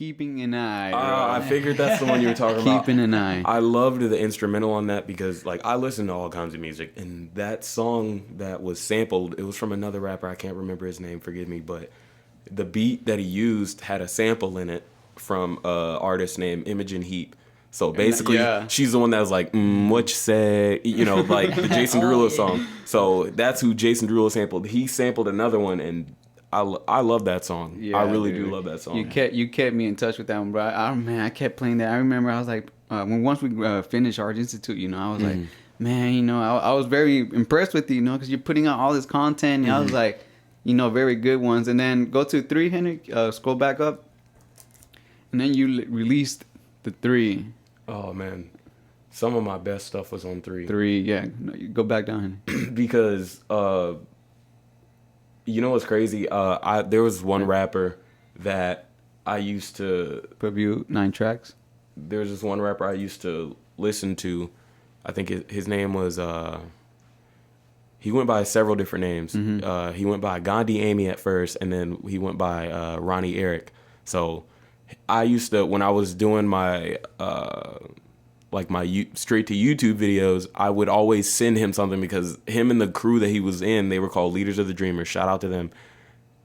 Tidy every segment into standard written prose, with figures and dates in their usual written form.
Keeping an eye. I figured that's the one you were talking about. Keeping an eye. I loved the instrumental on that because, like, I listen to all kinds of music, and that song that was sampled, it was from another rapper. I can't remember his name, forgive me, but the beat that he used had a sample in it from an artist named Imogen Heap. So basically, she's the one that was like, what you say, you know, like the Jason Derulo song. So that's who Jason Derulo sampled. He sampled another one, and I love that song. Yeah, I really do love that song. You kept me in touch with that one, bro. I kept playing that. I remember I was like, once we finished Art Institute, you know, I was like, man, you know, I was very impressed with you, you know, because you're putting out all this content. And I was like, you know, very good ones. And then go to 3, Henrik, scroll back up. And then you released the 3. Oh, man. Some of my best stuff was on 3. 3, yeah. No, you go back down. Because, you know what's crazy? There was one rapper that I used to... Put you 9 tracks? There's this one rapper I used to listen to. I think his name was... he went by several different names. He went by Gandhi Amy at first, and then he went by Ronnie Eric. So I used to, when I was doing my straight to YouTube videos, I would always send him something because him and the crew that he was in, they were called Leaders of the Dreamers. Shout out to them.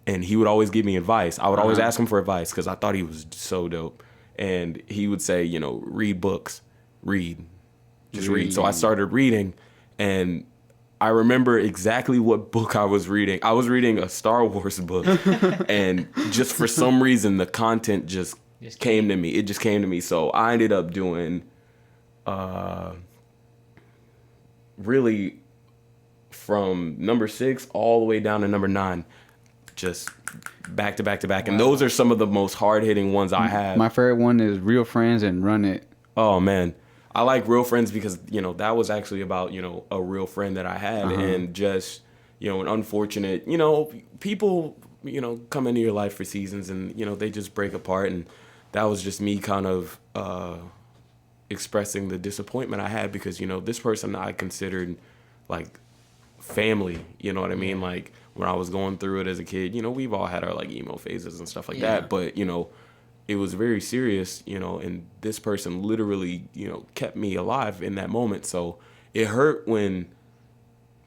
And he would always give me advice. I would always ask him for advice because I thought he was so dope. And he would say, you know, read books, just read. So I started reading, and I remember exactly what book I was reading. I was reading a Star Wars book, and just for some reason, the content just came to me. It just came to me. So I ended up doing, really, from number 6 all the way down to number 9, just back to back to back. And those are some of the most hard-hitting ones I have. My favorite one is Real Friends and Run It. Oh, man. I like Real Friends because, you know, that was actually about, you know, a real friend that I had and just, you know, an unfortunate, you know, people, you know, come into your life for seasons and, you know, they just break apart. And that was just me kind of expressing the disappointment I had because, you know, this person I considered like family, you know what I mean? Like when I was going through it as a kid, you know, we've all had our like emo phases and stuff like that. But, you know, it was very serious, you know, and this person literally, you know, kept me alive in that moment. So it hurt when,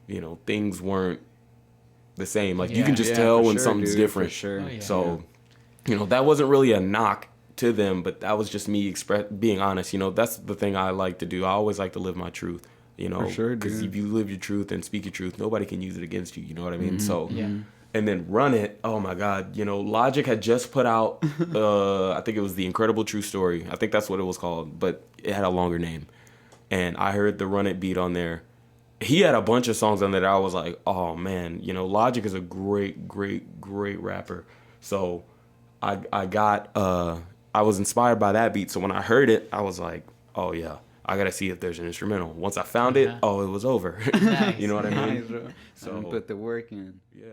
you know, things weren't the same. Like you can just tell when something's different. For sure. So, you know, that wasn't really a knock to them, but that was just me being honest. You know, that's the thing I like to do. I always like to live my truth, you know, because if you live your truth and speak your truth, nobody can use it against you. You know what I mean? So, and then Run It. Oh my God. You know, Logic had just put out, I think it was The Incredible True Story. I think that's what it was called, but it had a longer name. And I heard the Run It beat on there. He had a bunch of songs on there that I was like, oh man, you know, Logic is a great, great, great rapper. So I was inspired by that beat. So when I heard it, I was like, oh yeah, I gotta see if there's an instrumental. Once I found it, oh, it was over. Nice. You know what I mean? Nice, bro. So put the work in. Yeah.